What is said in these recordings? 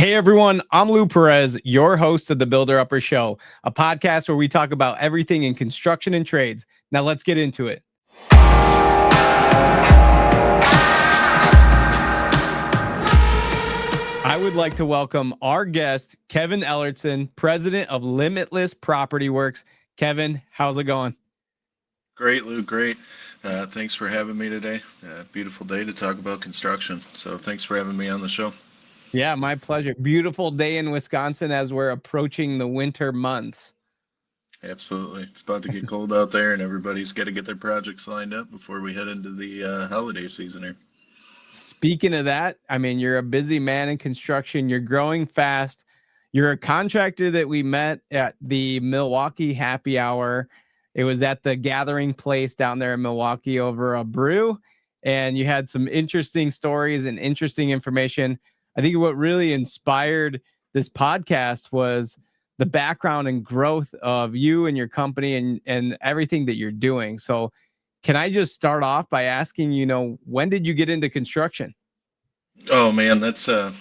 Hey everyone, I'm Lou Perez, your host of the Builder Upper Show, a podcast where we talk about everything in construction and trades. Now let's get into it. I would like to welcome our guest, Kevin Ellertson, president of Limitless Property Works. Kevin, how's it going? Great, Lou. Great. Thanks for having me today. Beautiful day to talk about construction. So thanks for having me on the show. Yeah, my pleasure. Beautiful day in Wisconsin as we're approaching the winter months. Absolutely. It's about to get cold out there, and everybody's got to get their projects lined up before we head into the holiday season here. Speaking of that, I mean, you're a busy man in construction. You're growing fast. You're a contractor that we met at the Milwaukee Happy Hour. It was at the Gathering Place down there in Milwaukee over a brew. And you had some interesting stories and interesting information. I think what really inspired this podcast was the background and growth of you and your company and everything that you're doing. So can I just start off by asking, when did you get into construction? Oh man, that's a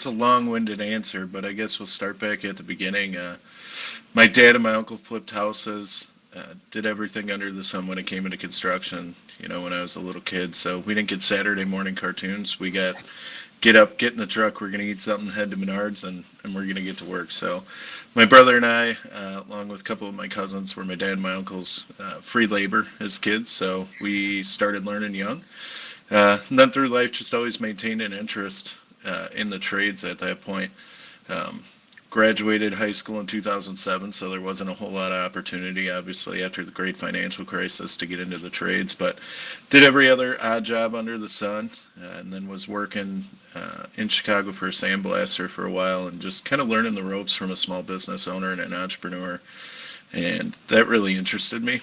long-winded answer, but I guess we'll start back at the beginning. My dad and my uncle flipped houses, did everything under the sun when it came into construction. When I was a little kid, so we didn't get Saturday morning cartoons. We got get up, get in the truck. We're gonna eat something, head to Menards, and we're gonna get to work. So, my brother and I, along with a couple of my cousins, were my dad and my uncle's free labor as kids. So we started learning young. And then through life, just always maintained an interest in the trades at that point. Um, Graduated high school in 2007, so there wasn't a whole lot of opportunity, obviously, after the great financial crisis to get into the trades, but did every other odd job under the sun, and then was working in Chicago for a sandblaster for a while and just kind of learning the ropes from a small business owner and an entrepreneur. And that really interested me.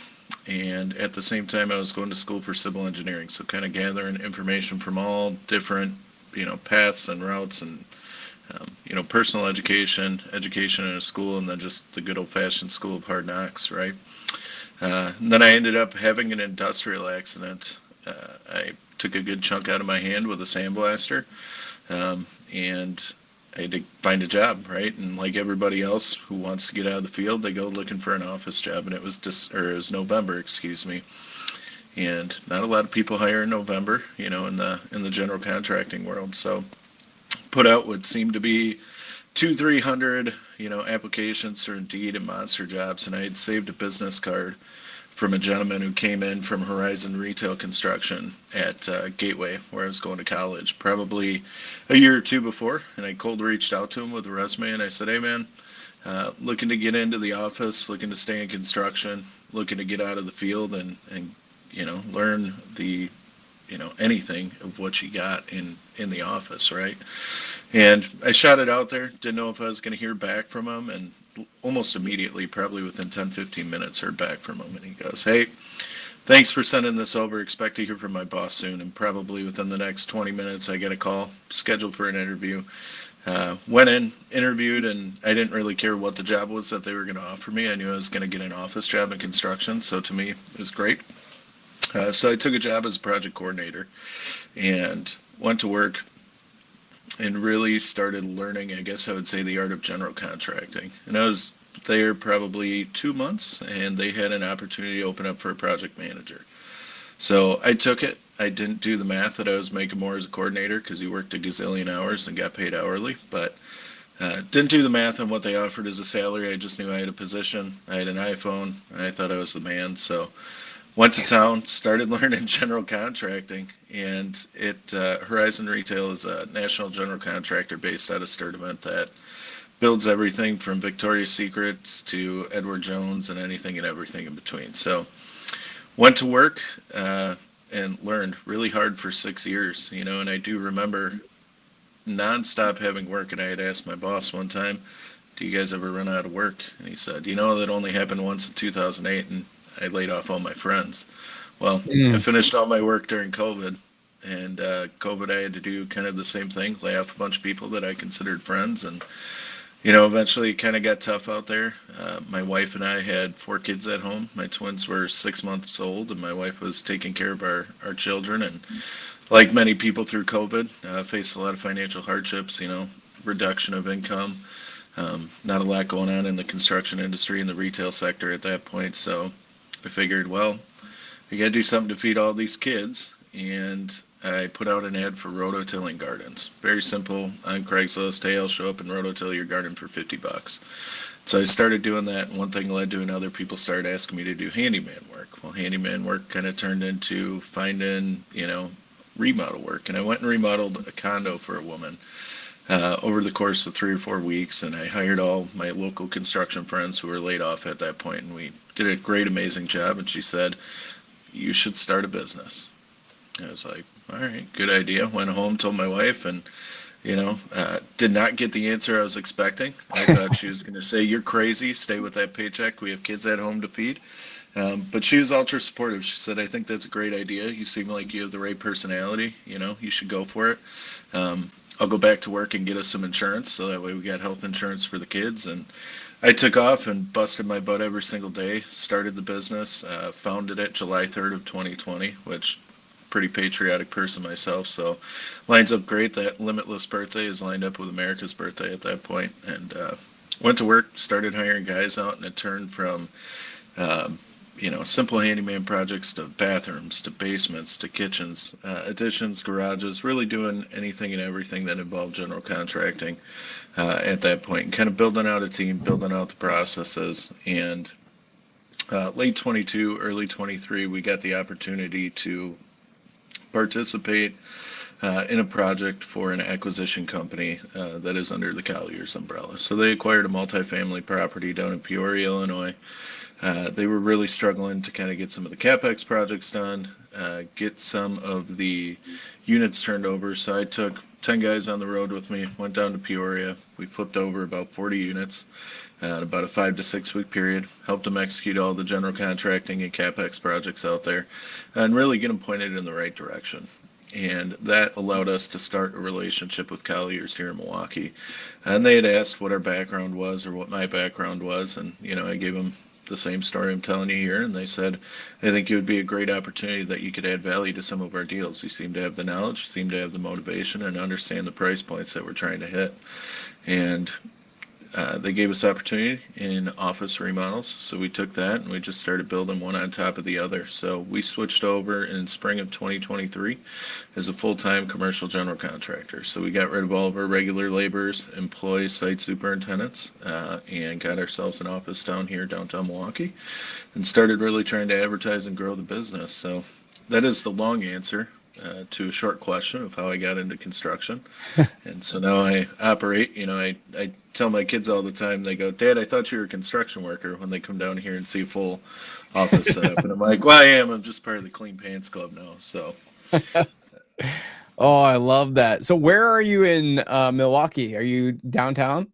And at the same time, I was going to school for civil engineering, so kind of gathering information from all different, paths and routes and personal education in a school, and then just the good old-fashioned school of hard knocks, right? And then I ended up having an industrial accident. I took a good chunk out of my hand with a sandblaster, and I had to find a job, right? And like everybody else who wants to get out of the field, they go looking for an office job, and it was November, excuse me. And not a lot of people hire in November, in the general contracting world. So put out what seemed to be 300 applications for Indeed and Monster Jobs, and I had saved a business card from a gentleman who came in from Horizon Retail Construction at Gateway, where I was going to college, probably a year or two before. And I cold reached out to him with a resume, and I said, "Hey man, looking to get into the office, looking to stay in construction, looking to get out of the field and learn the anything of what you got in the office, right?" And I shot it out there, didn't know if I was going to hear back from him, and almost immediately, probably within 10-15 minutes, heard back from him, and he goes, "Hey, thanks for sending this over, expect to hear from my boss soon." And probably within the next 20 minutes I get a call scheduled for an interview. Went in, interviewed, and I didn't really care what the job was that they were going to offer me. I knew I was going to get an office job in construction, so to me it was great. So I took a job as a project coordinator and went to work and really started learning, I guess I would say, the art of general contracting. And I was there probably 2 months, and they had an opportunity to open up for a project manager. So I took it. I didn't do the math that I was making more as a coordinator because you worked a gazillion hours and got paid hourly, but didn't do the math on what they offered as a salary. I just knew I had a position, I had an iPhone, and I thought I was the man. So went to town, started learning general contracting, and Horizon Retail is a national general contractor based out of Sturtevant that builds everything from Victoria's Secrets to Edward Jones and anything and everything in between. So went to work and learned really hard for 6 years, and I do remember nonstop having work. And I had asked my boss one time, "Do you guys ever run out of work?" And he said, "That only happened once in 2008, and I laid off all my friends." Well, I finished all my work during COVID, and COVID, I had to do kind of the same thing, lay off a bunch of people that I considered friends. And eventually it kind of got tough out there. My wife and I had 4 kids at home. My twins were 6 months old, and my wife was taking care of our children. And like many people through COVID, faced a lot of financial hardships, reduction of income. Not a lot going on in the construction industry and the retail sector at that point. So I figured, well, I got to do something to feed all these kids. And I put out an ad for roto-tilling gardens. Very simple on Craigslist. Hey, I'll show up and roto-till your garden for $50. So I started doing that, and one thing led to another. People started asking me to do handyman work. Well, handyman work kind of turned into finding, remodel work. And I went and remodeled a condo for a woman over the course of 3 or 4 weeks, and I hired all my local construction friends who were laid off at that point, and we did a great, amazing job. And she said, "You should start a business." I was like, all right, good idea. Went home, told my wife, and did not get the answer I was expecting. I thought she was going to say, "You're crazy, stay with that paycheck. We have kids at home to feed." But she was ultra supportive. She said, "I think that's a great idea. You seem like you have the right personality. You should go for it. I'll go back to work and get us some insurance, so that way we got health insurance for the kids." And I took off and busted my butt every single day, started the business, founded it July 3rd of 2020, which pretty patriotic person myself, so lines up great. That Limitless birthday is lined up with America's birthday at that point. And went to work, started hiring guys out, and it turned from simple handyman projects to bathrooms to basements to kitchens, additions, garages, really doing anything and everything that involved general contracting at that point, and kind of building out a team, building out the processes. And late 22, early 23, we got the opportunity to participate in a project for an acquisition company that is under the Colliers umbrella. So they acquired a multifamily property down in Peoria, Illinois. They were really struggling to kind of get some of the CapEx projects done, get some of the units turned over. So I took 10 guys on the road with me, went down to Peoria. We flipped over about 40 units in about a 5 to 6 week period, helped them execute all the general contracting and CapEx projects out there, and really get them pointed in the right direction. And that allowed us to start a relationship with Colliers here in Milwaukee. And they had asked what our background was or what my background was, and I gave them the same story I'm telling you here, and they said, "I think it would be a great opportunity that you could add value to some of our deals. You seem to have the knowledge, seem to have the motivation, and understand the price points that we're trying to hit." And they gave us opportunity in office remodels, so we took that and we just started building one on top of the other. So we switched over in spring of 2023 as a full-time commercial general contractor. So we got rid of all of our regular laborers, employees, site superintendents, and got ourselves an office down here downtown Milwaukee, and started really trying to advertise and grow the business. So that is the long answer to a short question of how I got into construction. And so now I operate, I tell my kids all the time, they go, "Dad, I thought you were a construction worker," when they come down here and see a full office setup. And I'm like, "Well, I am. I'm just part of the Clean Pants Club now." So. Oh, I love that. So where are you in Milwaukee? Are you downtown?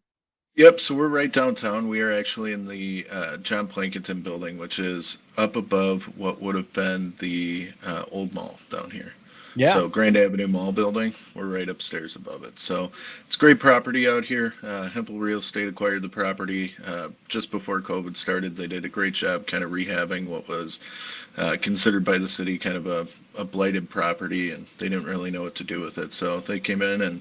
Yep, so we're right downtown. We are actually in the John Plankinton building, which is up above what would have been the old mall down here. Yeah. So Grand Avenue Mall building, we're right upstairs above it. So it's great property out here. Hempel Real Estate acquired the property just before COVID started. They did a great job kind of rehabbing what was considered by the city kind of a blighted property, and they didn't really know what to do with it. So they came in and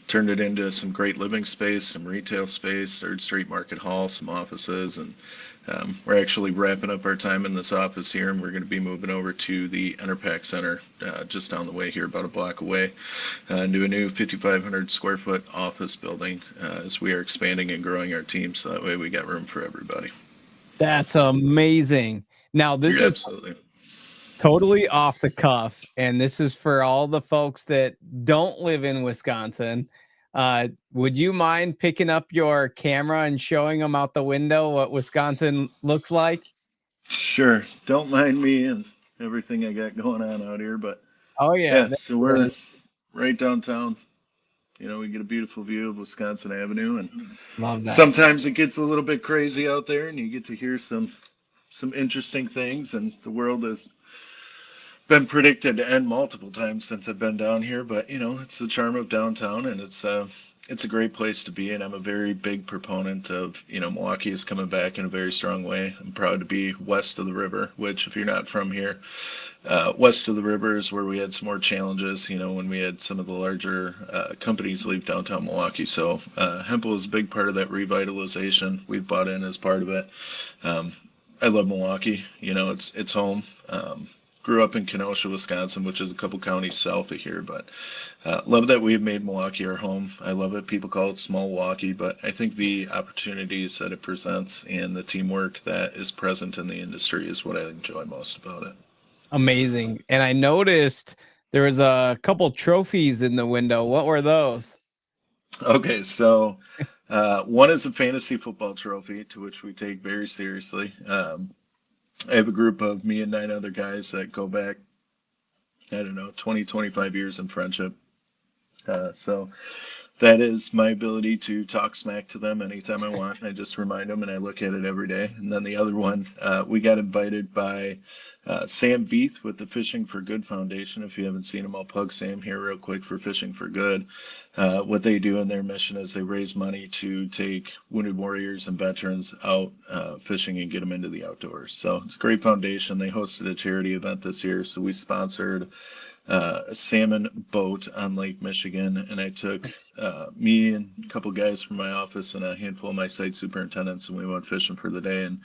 turned it into some great living space, some retail space, 3rd Street Market Hall, some offices, and we're actually wrapping up our time in this office here, and we're going to be moving over to the Enerpac Center just down the way here, about a block away, into a new 5,500 square foot office building as we are expanding and growing our team, so that way we got room for everybody. That's amazing. Now, this is absolutely totally off the cuff, and this is for all the folks that don't live in Wisconsin. Would you mind picking up your camera and showing them out the window what Wisconsin looks like? Sure. Don't mind me and everything I got going on out here, but oh yeah, so we're right downtown. We get a beautiful view of Wisconsin Avenue, and love that. Sometimes it gets a little bit crazy out there, and you get to hear some interesting things, and the world has been predicted to end multiple times since I've been down here. But it's the charm of downtown, and it's it's a great place to be, and I'm a very big proponent of, Milwaukee is coming back in a very strong way. I'm proud to be west of the river, which if you're not from here, west of the river is where we had some more challenges, when we had some of the larger companies leave downtown Milwaukee. So Hempel is a big part of that revitalization. We've bought in as part of it. Um, I love Milwaukee. It's home. Grew up in Kenosha, Wisconsin, which is a couple counties south of here, but love that we've made Milwaukee our home. I love it. People call it small Milwaukee, but I think the opportunities that it presents and the teamwork that is present in the industry is what I enjoy most about it. Amazing. And I noticed there was a couple trophies in the window. What were those? Okay, so one is a fantasy football trophy, to which we take very seriously. I have a group of me and 9 other guys that go back, I don't know, 20, 25 years in friendship. So that is my ability to talk smack to them anytime I want. I just remind them and I look at it every day. And then the other one, we got invited by Sam Veith with the Fishing for Good Foundation. If you haven't seen him, I'll plug Sam here real quick for Fishing for Good. What they do in their mission is they raise money to take wounded warriors and veterans out fishing and get them into the outdoors. So it's a great foundation. They hosted a charity event this year, so we sponsored a salmon boat on Lake Michigan, and I took me and a couple guys from my office and a handful of my site superintendents, and we went fishing for the day, and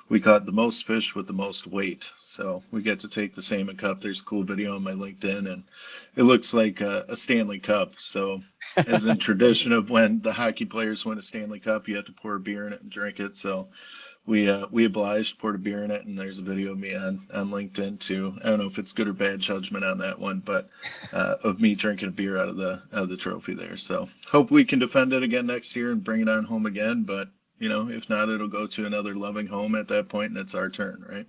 we caught the most fish with the most weight. So we get to take the salmon cup. There's a cool video on my LinkedIn, and it looks like a Stanley Cup. So as in tradition of when the hockey players win a Stanley Cup, you have to pour a beer in it and drink it. So we obliged, poured a beer in it, and there's a video of me on LinkedIn too. I don't know if it's good or bad judgment on that one, but of me drinking a beer out of the trophy there. So hope we can defend it again next year and bring it on home again. But if not, it'll go to another loving home at that point, and it's our turn, right?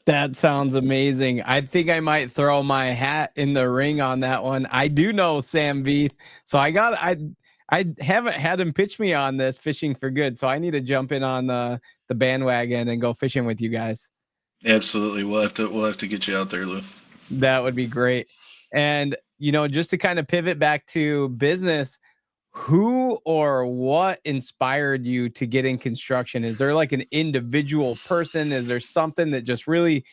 That sounds amazing. I think I might throw my hat in the ring on that one. I do know Sam Veith, so I haven't had him pitch me on this Fishing for Good, so I need to jump in on the bandwagon and go fishing with you guys. Absolutely, we'll have to get you out there, Lou. That would be great. And just to kind of pivot back to business, who or what inspired you to get in construction? Is there like an individual person? Is there something that just really,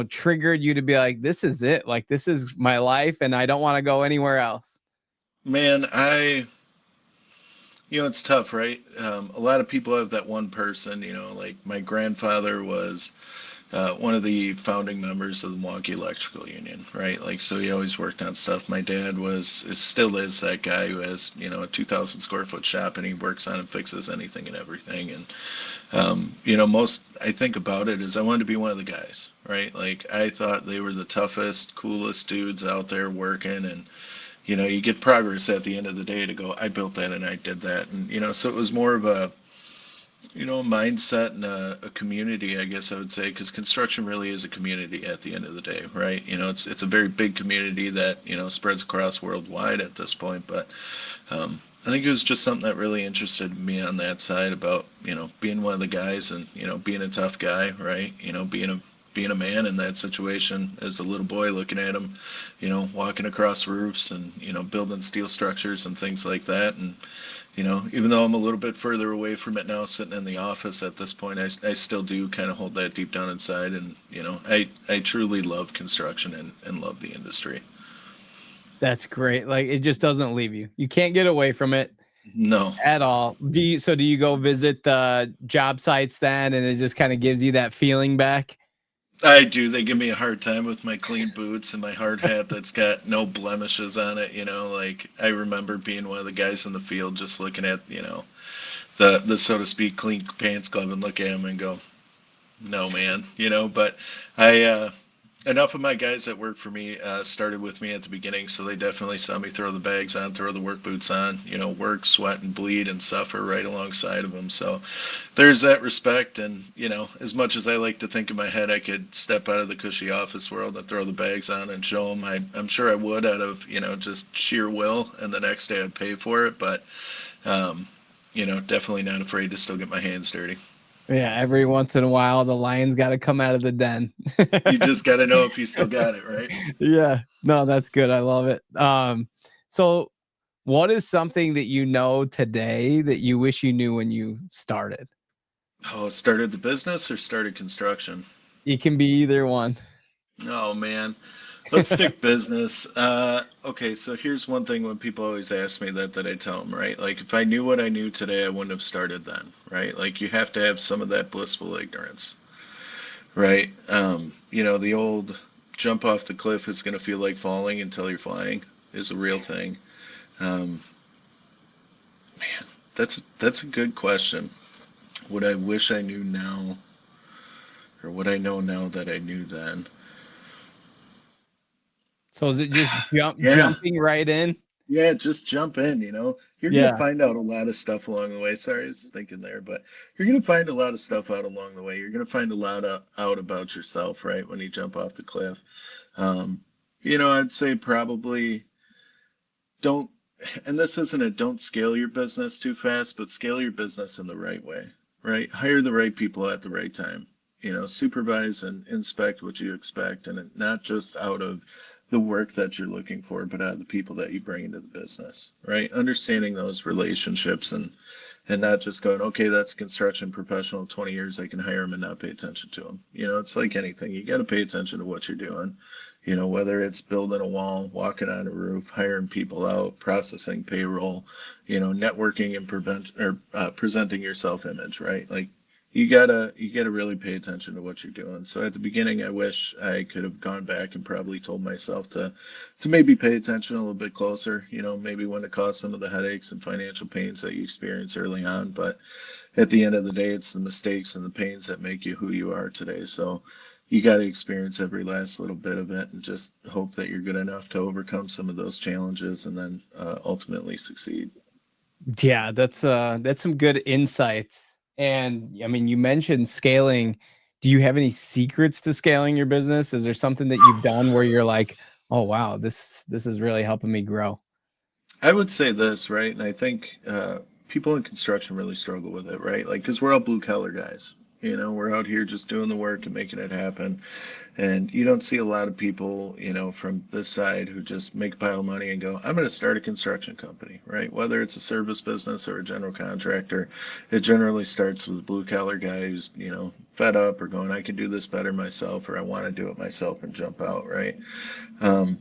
triggered you to be like, this is it? Like, this is my life and I don't want to go anywhere else? Man, it's tough, right? A lot of people have that one person, like my grandfather was one of the founding members of the Milwaukee Electrical Union, right? Like, so he always worked on stuff. My dad still is that guy who has, a 2,000 square foot shop and he works on and fixes anything and everything. And, most I think about it is I wanted to be one of the guys, right? Like, I thought they were the toughest, coolest dudes out there working, and you get progress at the end of the day to go, I built that and I did that. And, so it was more of a mindset and a community, I guess I would say, because construction really is a community at the end of the day, right? It's a very big community that, spreads across worldwide at this point. But I think it was just something that really interested me on that side about, being one of the guys and, being a tough guy, right? Being a man in that situation as a little boy looking at him, walking across roofs and, building steel structures and things like that. And, even though I'm a little bit further away from it now, sitting in the office at this point, I still do kind of hold that deep down inside. And, I truly love construction and love the industry. That's great. Like, it just doesn't leave you. You can't get away from it. No. At all. Do you go visit the job sites then, and it just kind of gives you that feeling back? I do. They give me a hard time with my clean boots and my hard hat that's got no blemishes on it. Like I remember being one of the guys in the field just looking at, the so to speak clean pants glove and look at him and go, no, man, but enough of my guys that work for me started with me at the beginning, so they definitely saw me throw the bags on, throw the work boots on, work, sweat, and bleed and suffer right alongside of them. So there's that respect, and as much as I like to think in my head I could step out of the cushy office world and throw the bags on and show them, I'm sure I would out of just sheer will, and the next day I'd pay for it, but definitely not afraid to still get my hands dirty. Yeah, every once in a while, the lion's got to come out of the den. You just got to know if you still got it, right? Yeah, no, that's good. I love it. So What is something that you know today that you wish you knew when you started? Oh, started the business or started construction? It can be either one. Oh man, let's stick business. Okay, so here's one thing when people always ask me that I tell them, right? Like if I knew what I knew today, I wouldn't have started then, right? Like you have to have some of that blissful ignorance, right? The old jump off the cliff is going to feel like falling until you're flying is a real thing. Um, Man, that's a good question. What I wish I knew now, or what I know now that I knew then. So is it just Yeah, jumping right in? yeah, just jump in, You're gonna Yeah. find out a lot of stuff along the way. Sorry, I was thinking there, but you're gonna find a lot of stuff out along the way. You're gonna find a lot out about yourself, right, when you jump off the cliff. Um, I'd say probably don't, and this isn't a don't scale your business too fast, but scale your business in the right way, right? Hire the right people at the right time. Supervise and inspect what you expect, and not just out of the work that you're looking for, but out of the people that you bring into the business, right? Understanding those relationships and not just going, okay, that's a construction professional, 20 years, I can hire him and not pay attention to him. It's like anything. You got to pay attention to what you're doing. Whether it's building a wall, walking on a roof, hiring people out, processing payroll, networking and presenting your self-image, right? Like you gotta really pay attention to what you're doing. So at the beginning, I wish I could have gone back and probably told myself to maybe pay attention a little bit closer. Maybe when it caused some of the headaches and financial pains that you experience early on. But at the end of the day, it's the mistakes and the pains that make you who you are today. So you got to experience every last little bit of it and just hope that you're good enough to overcome some of those challenges and then ultimately succeed. Yeah, that's some good insights. And I mean, you mentioned scaling. Do you have any secrets to scaling your business? Is there something that you've done where you're like, "Oh wow, this is really helping me grow?" I would say this, right? And I think people in construction really struggle with it, right? Like, because we're all blue collar guys. We're out here just doing the work and making it happen. And you don't see a lot of people, from this side who just make a pile of money and go, I'm going to start a construction company, right? Whether it's a service business or a general contractor, it generally starts with a blue collar guy who's, fed up or going, I can do this better myself, or I want to do it myself and jump out, right? Um,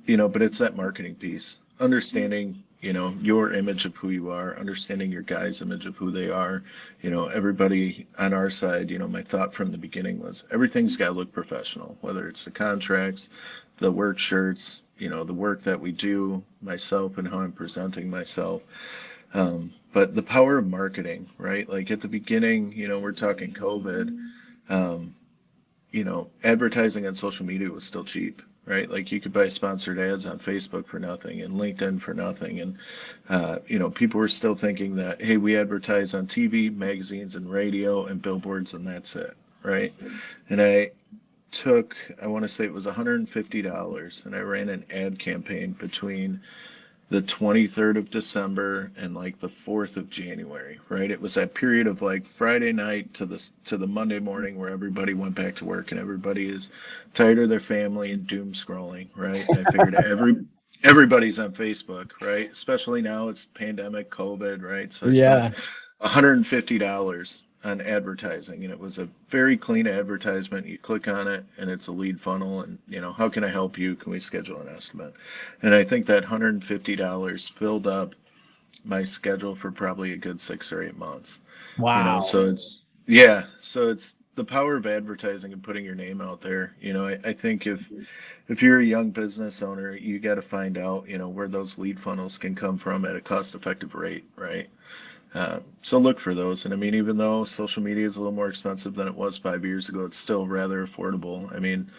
but it's that marketing piece, understanding, your image of who you are, understanding your guy's image of who they are. Everybody on our side, my thought from the beginning was everything's got to look professional, whether it's the contracts, the work shirts, the work that we do, myself and how I'm presenting myself. But the power of marketing, right? Like at the beginning, we're talking COVID. Um, Advertising on social media was still cheap, right? Like you could buy sponsored ads on Facebook for nothing and LinkedIn for nothing. And, people were still thinking that, hey, we advertise on TV, magazines, and radio and billboards, and that's it, right? And I want to say it was $150, and I ran an ad campaign between the 23rd of December and like the 4th of January, right? It was that period of like Friday night to the Monday morning where everybody went back to work and everybody is tired of their family and doom scrolling, right? And I figured everybody's on Facebook, right? Especially now it's pandemic, COVID, right? So I spent Yeah. $150 on advertising, and it was a very clean advertisement. You click on it and it's a lead funnel, and how can I help you? Can we schedule an estimate? And I think that $150 filled up my schedule for probably a good 6 or 8 months. Wow. So it's the power of advertising and putting your name out there. I think if you're a young business owner, you got to find out, where those lead funnels can come from at a cost effective rate, right? So look for those. And I mean, even though social media is a little more expensive than it was 5 years ago, it's still rather affordable. I mean,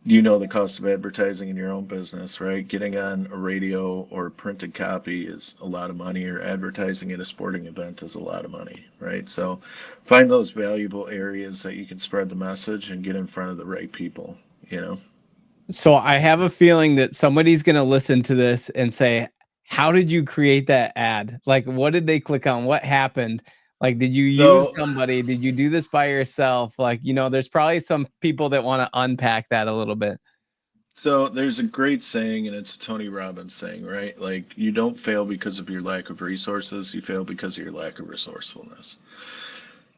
the cost of advertising in your own business, right? Getting on a radio or printed copy is a lot of money, or advertising at a sporting event is a lot of money, right? So find those valuable areas that you can spread the message and get in front of the right people. So I have a feeling that somebody's going to listen to this and say, "How did you create that ad? Like, what did they click on? What happened? Like, did you use So somebody? Did you do this by yourself?" Like, there's probably some people that want to unpack that a little bit. So there's a great saying, and it's a Tony Robbins saying, right? Like, you don't fail because of your lack of resources, you fail because of your lack of resourcefulness.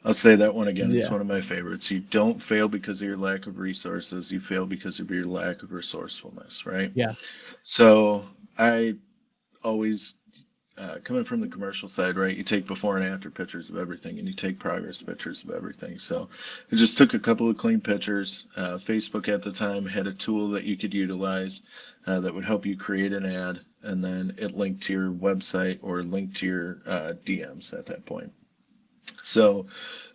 I'll say that one again. It's Yeah. one of my favorites. You don't fail because of your lack of resources, you fail because of your lack of resourcefulness, right? Yeah. So I always coming from the commercial side, right? You take before and after pictures of everything, and you take progress pictures of everything. So I just took a couple of clean pictures. Facebook at the time had a tool that you could utilize that would help you create an ad, and then it linked to your website or linked to your DMs at that point. So,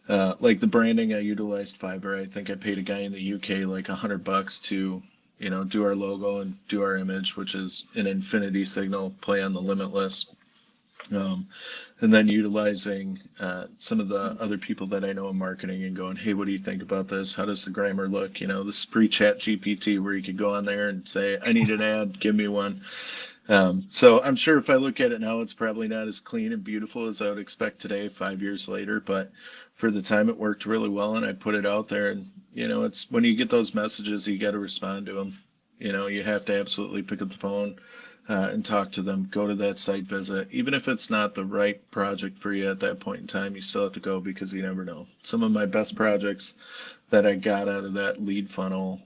like the branding, I utilized Fiverr. I think I paid a guy in the UK like $100 to, do our logo and do our image, which is an infinity signal play on the Limitless. Um, and then utilizing some of the other people that I know in marketing and going, hey, what do you think about this? How does the grammar look? This is pre-chat GPT where you could go on there and say, I need an ad, give me one. So I'm sure if I look at it now, it's probably not as clean and beautiful as I would expect today, 5 years later. But for the time, it worked really well, and I put it out there. And it's when you get those messages, you got to respond to them. You have to absolutely pick up the phone and talk to them. Go to that site visit, even if it's not the right project for you at that point in time. You still have to go because you never know. Some of my best projects that I got out of that lead funnel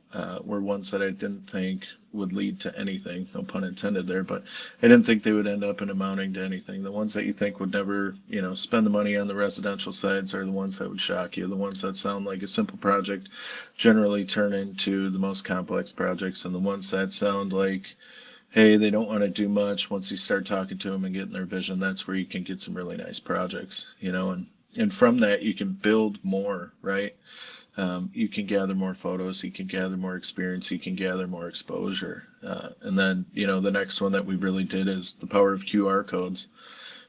were ones that I didn't think would lead to anything, no pun intended there, but I didn't think they would end up in amounting to anything. The ones that you think would never, spend the money on the residential sides are the ones that would shock you. The ones that sound like a simple project generally turn into the most complex projects, and the ones that sound like, hey, they don't want to do much, once you start talking to them and getting their vision, that's where you can get some really nice projects, and from that you can build more, right? You can gather more photos, you can gather more experience, you can gather more exposure. And then, the next one that we really did is the power of QR codes.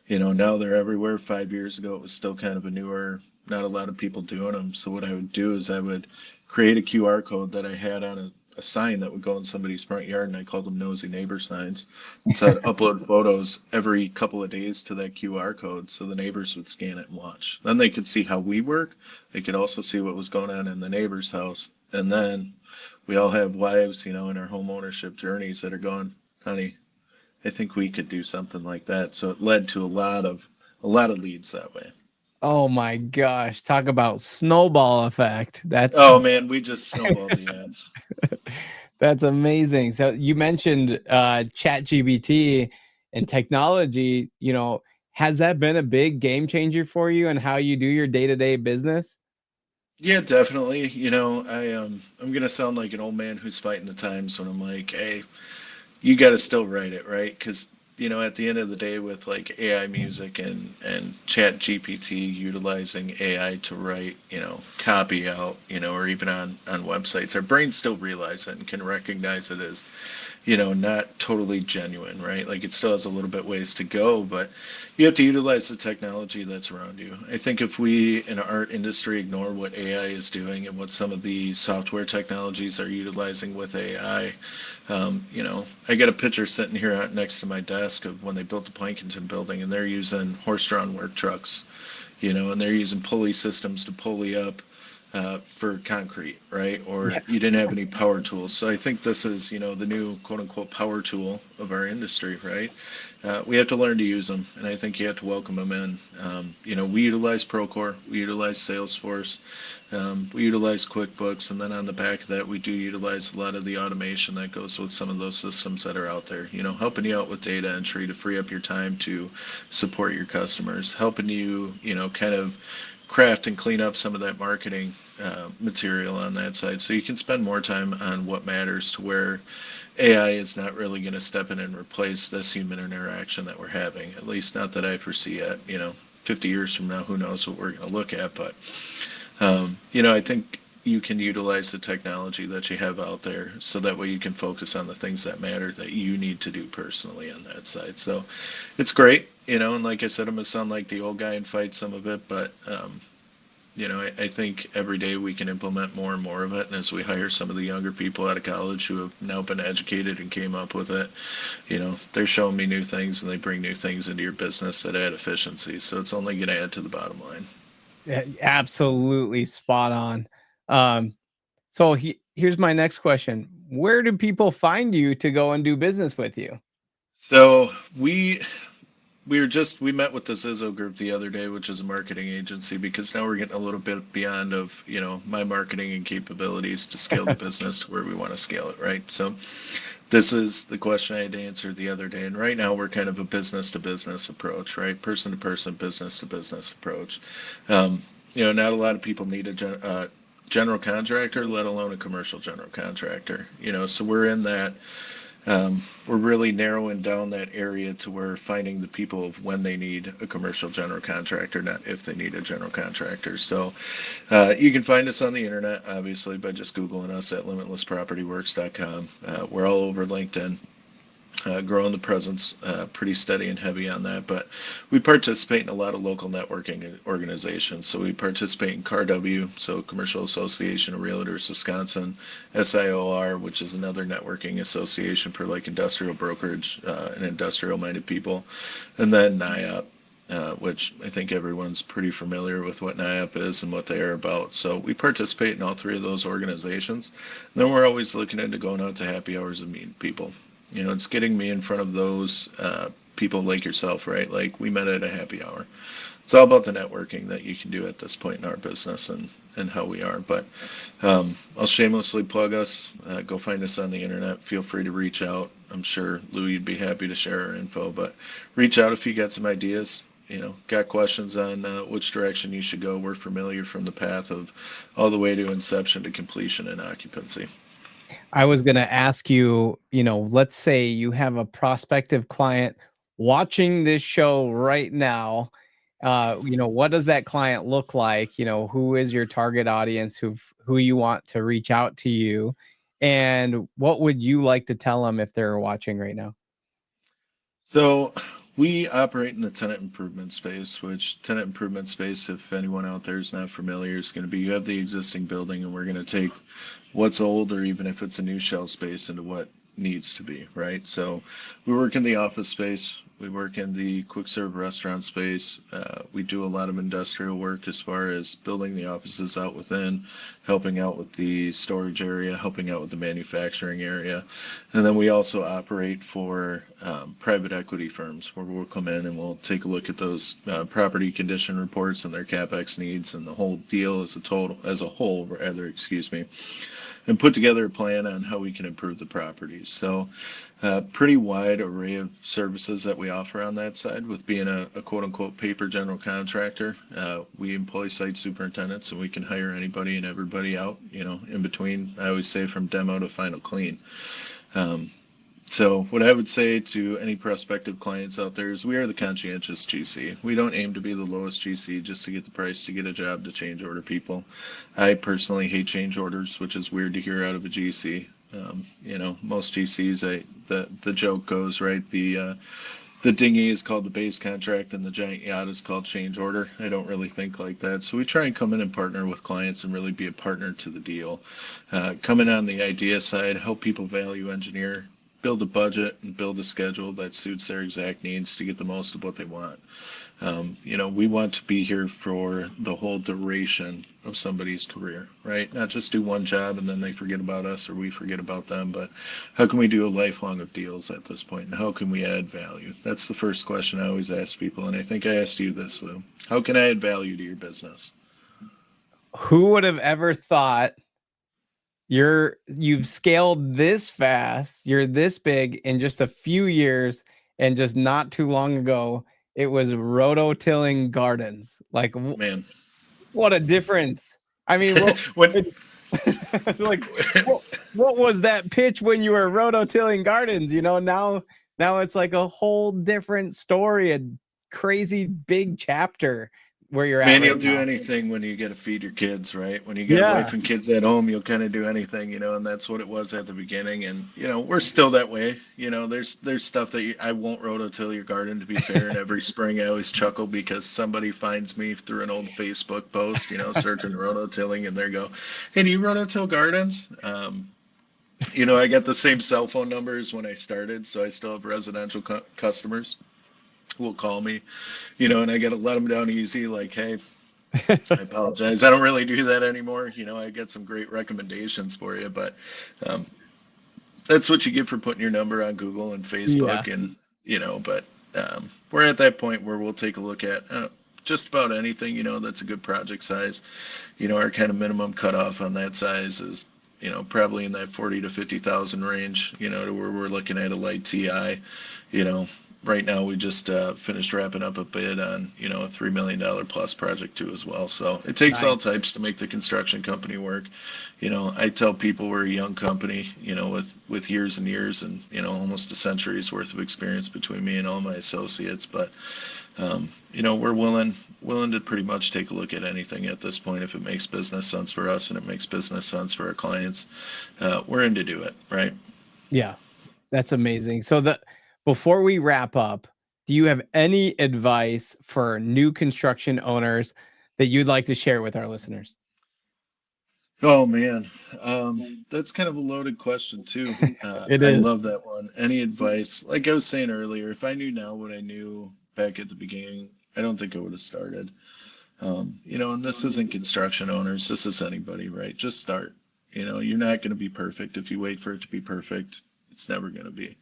Now they're everywhere. 5 years ago, it was still kind of a newer, not a lot of people doing them. So what I would do is I would create a QR code that I had on a sign that would go in somebody's front yard, and I called them nosy neighbor signs. So I'd upload photos every couple of days to that QR code so the neighbors would scan it and watch. Then they could see how we work. They could also see what was going on in the neighbor's house. And then we all have wives, in our home ownership journeys that are going, honey, I think we could do something like that. So it led to a lot of leads that way. Oh my gosh. Talk about snowball effect. That's Oh man, we just snowballed the ads. that's amazing. So you mentioned chat GBT and technology, has that been a big game changer for you and how you do your day-to-day business? Yeah, definitely. I'm gonna sound like an old man who's fighting the times when I'm like, hey, you got to still write it, right? Because at the end of the day, with like AI music and Chat GPT utilizing AI to write, copy out, or even on websites, our brains still realize it and can recognize it as, not totally genuine, right? Like it still has a little bit ways to go, but you have to utilize the technology that's around you. I think if we in our industry ignore what AI is doing and what some of the software technologies are utilizing with AI, I got a picture sitting here out next to my desk of when they built the Plankinton building, and they're using horse-drawn work trucks, and they're using pulley systems to pulley up for concrete, right? Or Yeah. you didn't have any power tools. So I think this is, the new quote unquote power tool of our industry, right? We have to learn to use them, and I think you have to welcome them in. We utilize Procore, we utilize Salesforce, we utilize QuickBooks, and then on the back of that, we do utilize a lot of the automation that goes with some of those systems that are out there, helping you out with data entry to free up your time to support your customers, helping you, kind of craft and clean up some of that marketing material on that side so you can spend more time on what matters, to where AI is not really going to step in and replace this human interaction that we're having, at least not that I foresee yet. 50 years from now, who knows what we're going to look at. But I think you can utilize the technology that you have out there so that way you can focus on the things that matter that you need to do personally on that side. So it's great, and like I said, I'm going to sound like the old guy and fight some of it, but I think every day we can implement more and more of it. And as we hire some of the younger people out of college who have now been educated and came up with it, they're showing me new things, and they bring new things into your business that add efficiency. So it's only going to add to the bottom line. Yeah, absolutely spot on. Um, so here's my next question. where do people find you to go and do business with you? So we met with the Zizzo group the other day, which is a marketing agency, because now we're getting a little bit beyond of, my marketing and capabilities to scale the business to where we want to scale it, right? So this is the question I had to answer the other day. And right now we're kind of a business to business approach, right? Person to person, business to business approach. Not a lot of people need a general contractor, let alone a commercial general contractor, so we're in that. We're really narrowing down that area to where finding the people of when they need a commercial general contractor, not if they need a general contractor. So you can find us on the internet, obviously, by just Googling us at limitlesspropertyworks.com. We're all over LinkedIn. Growing the presence pretty steady and heavy on that. But we participate in a lot of local networking organizations. So we participate in CARW, so Commercial Association of Realtors Wisconsin, SIOR, which is another networking association for like industrial brokerage and industrial minded people, and then NIAP. Which I think everyone's pretty familiar with what NIAP is and what they are about. So we participate in all three of those organizations. And then we're always looking into going out to happy hours and meeting people. It's getting me in front of those people like yourself, right? Like we met at a happy hour. It's all about the networking that you can do at this point in our business and how we are. But I'll shamelessly plug us. Go find us on the internet. Feel free to reach out. I'm sure, Lou, you'd be happy to share our info. But reach out if you got some ideas. Got questions on which direction you should go. We're familiar from the path of all the way to inception to completion and occupancy. I was going to ask you, let's say you have a prospective client watching this show right now. What does that client look like? Who is your target audience, who you want to reach out to you? And what would you like to tell them if they're watching right now? So we operate in the tenant improvement space, which tenant improvement space, if anyone out there is not familiar, is going to be you have the existing building and we're going to take what's old or even if it's a new shell space into what needs to be, right? So we work in the office space. We work in the quick serve restaurant space. We do a lot of industrial work as far as building the offices out within, helping out with the storage area, helping out with the manufacturing area. And then we also operate for private equity firms where we'll come in and we'll take a look at those property condition reports and their CapEx needs and the whole deal as a whole, excuse me, and put together a plan on how we can improve the properties. So pretty wide array of services that we offer on that side. With being a quote unquote paper general contractor, we employ site superintendents and we can hire anybody and everybody out, in between. I always say from demo to final clean. So what I would say to any prospective clients out there is we are the conscientious GC. We don't aim to be the lowest GC just to get the price to get a job to change order people. I personally hate change orders, which is weird to hear out of a GC. Most GCs, the joke goes, right? The dinghy is called the base contract and the giant yacht is called change order. I don't really think like that. So we try and come in and partner with clients and really be a partner to the deal. Come in on the idea side, help people value engineer, build a budget and build a schedule that suits their exact needs to get the most of what they want. We want to be here for the whole duration of somebody's career, right? Not just do one job and then they forget about us or we forget about them, but how can we do a lifelong of deals at this point? And how can we add value? That's the first question I always ask people. And I think I asked you this, Lou. How can I add value to your business? Who would have ever thought you've scaled this fast, you're this big in just a few years, and just not too long ago it was roto-tilling gardens. Like, Man, what a difference. I mean, it's like, what was that pitch when you were roto-tilling gardens? Now it's like a whole different story, a crazy big chapter where you're at Man, right you'll do now. anything when you get to feed your kids, right? When you get a wife and kids at home, you'll kind of do anything, and that's what it was at the beginning. And, we're still that way. There's stuff that I won't rototill your garden, to be fair. And every spring I always chuckle because somebody finds me through an old Facebook post, searching rototilling, and they go, hey, do you rototill gardens? I got the same cell phone numbers when I started, so I still have residential customers who will call me, and I got to let them down easy. Like, hey, I apologize. I don't really do that anymore. I get some great recommendations for you, but that's what you get for putting your number on Google and Yeah. Facebook, and but we're at that point where we'll take a look at just about anything, that's a good project size. Our kind of minimum cutoff on that size is, probably in that 40 to 50,000 range, to where we're looking at a light TI. Right now we just finished wrapping up a bid on, a $3 million plus project too as well. So it takes all Nice. types to make the construction company work. I tell people we're a young company, with years and years and, almost a century's worth of experience between me and all my associates. But, we're willing to pretty much take a look at anything at this point if it makes business sense for us and it makes business sense for our clients. We're in to do it, right? Yeah. That's amazing. So before we wrap up, do you have any advice for new construction owners that you'd like to share with our listeners? Oh man, that's kind of a loaded question too. It I is. love that one. Any advice? Like I was saying earlier, if I knew now what I knew back at the beginning, I don't think I would have started. And this isn't construction owners, this is anybody, right? Just start. You're not going to be perfect. If you wait for it to be perfect, it's never going to be.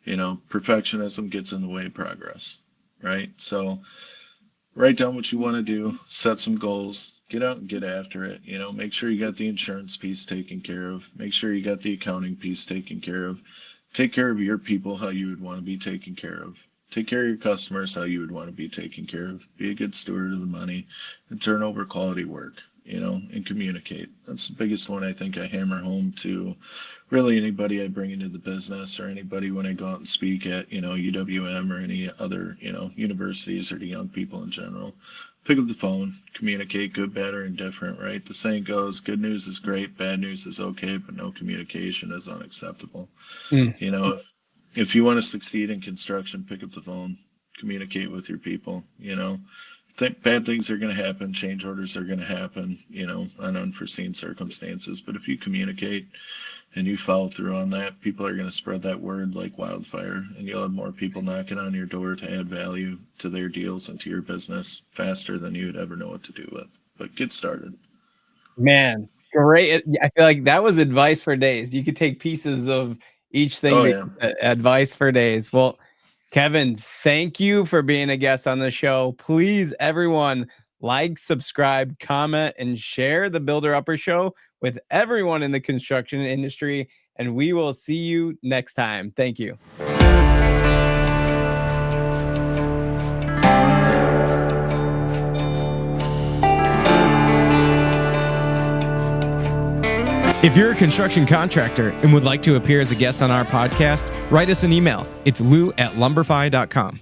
Perfectionism gets in the way of progress, right? So write down what you want to do, set some goals, get out and get after it. Make sure you got the insurance piece taken care of, make sure you got the accounting piece taken care of. Take care of your people how you would want to be taken care of. Take care of your customers how you would want to be taken care of. Be a good steward of the money and turn over quality work, and communicate. That's the biggest one I think I hammer home to really anybody I bring into the business, or anybody when I go out and speak at, UWM or any other, universities, or to young people in general. Pick up the phone, communicate, good, bad, or indifferent, right? The saying goes, good news is great, bad news is okay, but no communication is unacceptable. Mm. If you want to succeed in construction, pick up the phone, communicate with your people. Bad things are going to happen, change orders are going to happen, on unforeseen circumstances. But if you communicate and you follow through on that, people are going to spread that word like wildfire, and you'll have more people knocking on your door to add value to their deals and to your business faster than you'd ever know what to do with. But get started. Man, great. I feel like that was advice for days. You could take pieces of each thing Oh that yeah. advice for days. Well, Kevin, thank you for being a guest on the show. Please, everyone, like, subscribe, comment, and share the Builder Upper Show with everyone in the construction industry. And we will see you next time. Thank you. If you're a construction contractor and would like to appear as a guest on our podcast, write us an email. It's lou@lumberfi.com.